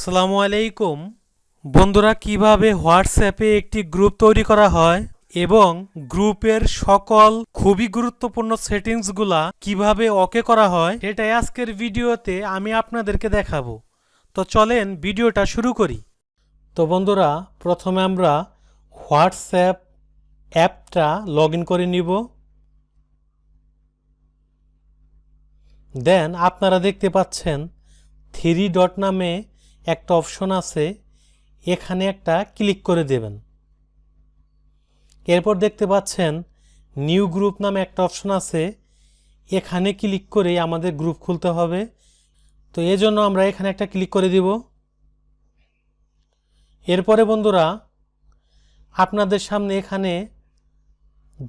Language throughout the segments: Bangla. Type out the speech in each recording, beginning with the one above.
আসসালামু আলাইকুম বন্ধুরা, কিভাবে হোয়াটসঅ্যাপে একটি গ্রুপ তৈরি করা হয় এবং গ্রুপের সকল খুবই গুরুত্বপূর্ণ সেটিংসগুলা কিভাবে ওকে করা হয় সেটাই আজকের ভিডিওতে আমি আপনাদেরকে দেখাবো। তো চলেন ভিডিওটা শুরু করি। তো বন্ধুরা, প্রথমে আমরা হোয়াটসঅ্যাপ অ্যাপটা লগ ইন করে নিব। দেন আপনারা দেখতে পাচ্ছেন 3 ডট নামে একটা অপশন আছে, এখানে একটা ক্লিক করে দেবেন। এরপর দেখতে পাচ্ছেন নিউ গ্রুপ নামে একটা অপশন আছে, এখানে ক্লিক করে আমাদের গ্রুপ খুলতে হবে। তো এই জন্য আমরা এখানে একটা ক্লিক করে দিব। এরপরে বন্ধুরা, আপনাদের সামনে এখানে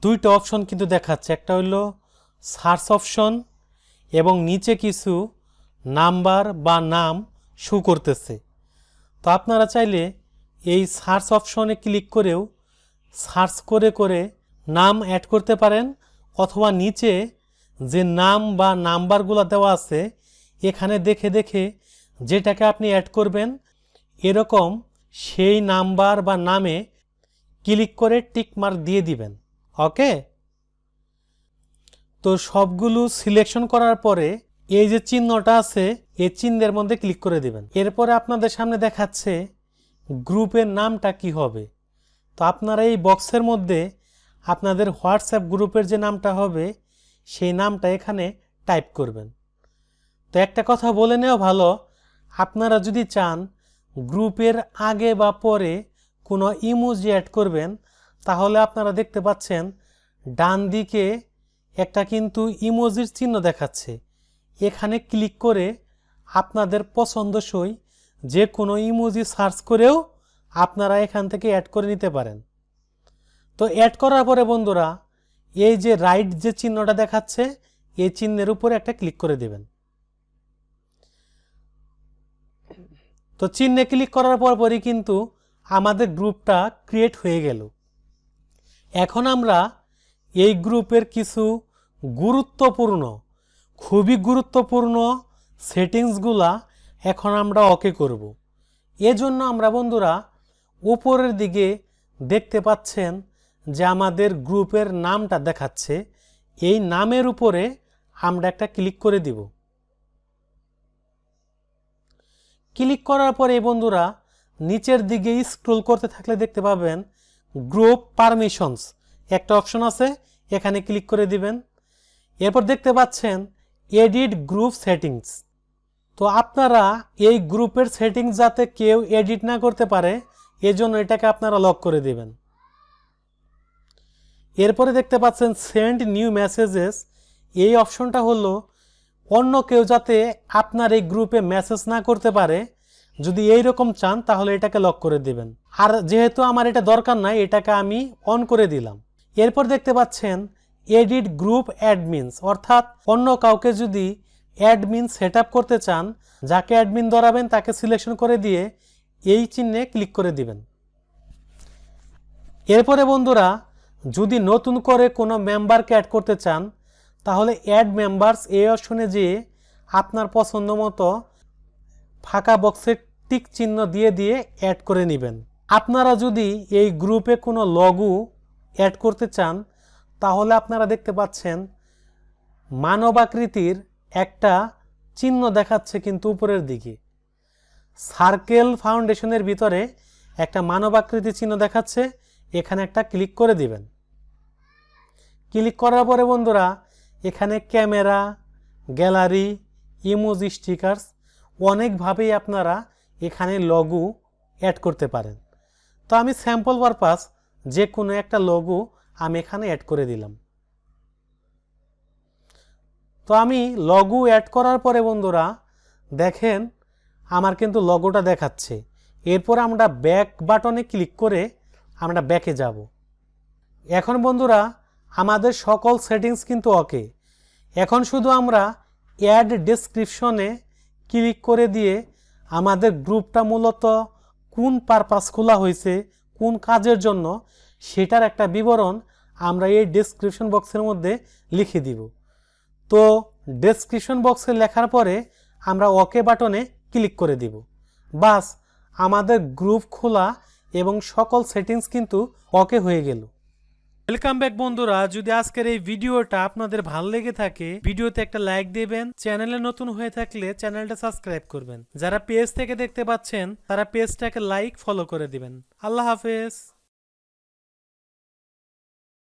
দুইটা অপশন কিন্তু দেখাচ্ছে, একটা হলো সার্চ অপশন এবং নিচে কিছু নাম্বার বা নাম শো করতেছে। তো আপনারা চাইলে এই সার্চ অপশনে ক্লিক করেও সার্চ করে করে নাম অ্যাড করতে পারেন, অথবা নিচে যে নাম বা নাম্বারগুলো দেওয়া আছে এখানে দেখে দেখে যেটাকে আপনি অ্যাড করবেন এরকম সেই নাম্বার বা নামে ক্লিক করে টিক মার্ক দিয়ে দিবেন। ওকে, তো সবগুলো সিলেকশন করার পরে এই যে চিহ্নটা আছে এই চিহ্নের মধ্যে ক্লিক করে দিবেন। এরপরে আপনাদের সামনে দেখাচ্ছে গ্রুপের নামটা কি হবে। তো আপনারা এই বক্সের মধ্যে আপনাদের হোয়াটসঅ্যাপ গ্রুপের যে নামটা হবে সেই নামটা এখানে টাইপ করবেন। তো একটা কথা বলে নেওয়া ভালো, আপনারা যদি চান গ্রুপের আগে বা পরে কোনো ইমোজি অ্যাড করবেন তাহলে আপনারা দেখতে পাচ্ছেন ডান দিকে একটা কিন্তু ইমোজির চিহ্ন দেখাচ্ছে, এখানে ক্লিক করে আপনাদের পছন্দসই যে কোনো ইমোজি সার্চ করেও আপনারা এখান থেকে অ্যাড করে নিতে পারেন। তো অ্যাড করার পরে বন্ধুরা, এই যে রাইট যে চিহ্নটা দেখাচ্ছে এই চিহ্নের উপরে একটা ক্লিক করে দেবেন। তো চিহ্নে ক্লিক করার পরই কিন্তু আমাদের গ্রুপটা ক্রিয়েট হয়ে গেল। এখন আমরা এই গ্রুপের কিছু গুরুত্বপূর্ণ, খুবই গুরুত্বপূর্ণ সেটিংসগুলা এখন আমরা ওকে করব। এজন্য আমরা বন্ধুরা উপরের দিকে দেখতে পাচ্ছেন যে আমাদের গ্রুপের নামটা দেখাচ্ছে, এই নামের উপরে আমরা একটা ক্লিক করে দিব। ক্লিক করার পরে বন্ধুরা নিচের দিকে স্ক্রল করতে থাকলে দেখতে পাবেন গ্রুপ পারমিশনস একটা অপশন আছে, এখানে ক্লিক করে দিবেন। এরপর দেখতে পাচ্ছেন এডিট গ্রুপ সেটিংস। তো আপনারা এই গ্রুপের সেটিংস যাতে কেউ এডিট না করতে পারে এজন্য এটাকে আপনারা লক করে দিবেন। এরপরে দেখতে পাচ্ছেন সেন্ড নিউ মেসেজেস, এই অপশনটা হলো অন্য কেউ যাতে আপনার এই গ্রুপে মেসেজ না করতে পারে, যদি এই রকম চান তাহলে এটাকে লক করে দিবেন। আর যেহেতু আমার এটা দরকার নাই এটাকে আমি অন করে দিলাম। এরপর দেখতে পাচ্ছেন এডিট গ্রুপ অ্যাডমিনস, অর্থাৎ অন্য কাউকে যদি অ্যাডমিন সেট আপ করতে চান, যাকে অ্যাডমিন ধরাবেন তাকে সিলেকশন করে দিয়ে এই চিহ্নে ক্লিক করে দিবেন। এরপরে বন্ধুরা যদি নতুন করে কোনো মেম্বারকে অ্যাড করতে চান তাহলে অ্যাড মেম্বার্স এই অপশনে যেয়ে আপনার পছন্দ মতো ফাঁকা বক্সে টিক চিহ্ন দিয়ে দিয়ে অ্যাড করে নেবেন। আপনারা যদি এই গ্রুপে কোনো লগো অ্যাড করতে চান তাহলে আপনারা দেখতে পাচ্ছেন মানবাকৃতির একটা চিহ্ন দেখাচ্ছে কিন্তু উপরের দিকে সার্কেল ফাউন্ডেশনের ভিতরে একটা মানবাকৃতি চিহ্ন দেখাচ্ছে, এখানে একটা ক্লিক করে দিবেন। ক্লিক করার পরে বন্ধুরা এখানে ক্যামেরা, গ্যালারি, ইমোজি, স্টিকার্স অনেকভাবেই আপনারা এখানে লগো অ্যাড করতে পারেন। তো আমি স্যাম্পল পারপাস যে কোনো একটা লগো আমি এখানে অ্যাড করে দিলাম। তো আমি লগো অ্যাড করার পরে বন্ধুরা দেখেন আমার কিন্তু লগোটা দেখাচ্ছে। এরপর আমরা ব্যাক বাটনে ক্লিক করে আমরা ব্যাকে যাব। এখন বন্ধুরা আমাদের সকল সেটিংস কিন্তু ওকে। এখন শুধু আমরা অ্যাড ডেসক্রিপশনে ক্লিক করে দিয়ে আমাদের গ্রুপটা মূলত কোন পারপাস খোলা হয়েছে, কোন কাজের জন্য সেটার একটা বিবরণ আমরা এই ডেসক্রিপশন বক্সের মধ্যে লিখে দিব। তো ডেসক্রিপশন বক্সে লেখার পরে আমরা ওকে বাটনে ক্লিক করে দিব। বাস আমাদের গ্রুপ খোলা এবং সকল সেটিংস কিন্তু ওকে হয়ে গেল। ওয়েলকাম ব্যাক বন্ধুরা, যদি আজকের এই ভিডিওটা আপনাদের ভালো লেগে থাকে ভিডিওতে একটা লাইক দিবেন, চ্যানেলে নতুন হয়ে থাকলে চ্যানেলটা সাবস্ক্রাইব করবেন, যারা পেজ থেকে দেখতে পাচ্ছেন তারা পেজটাকে লাইক ফলো করে দিবেন। আল্লাহ হাফেজ।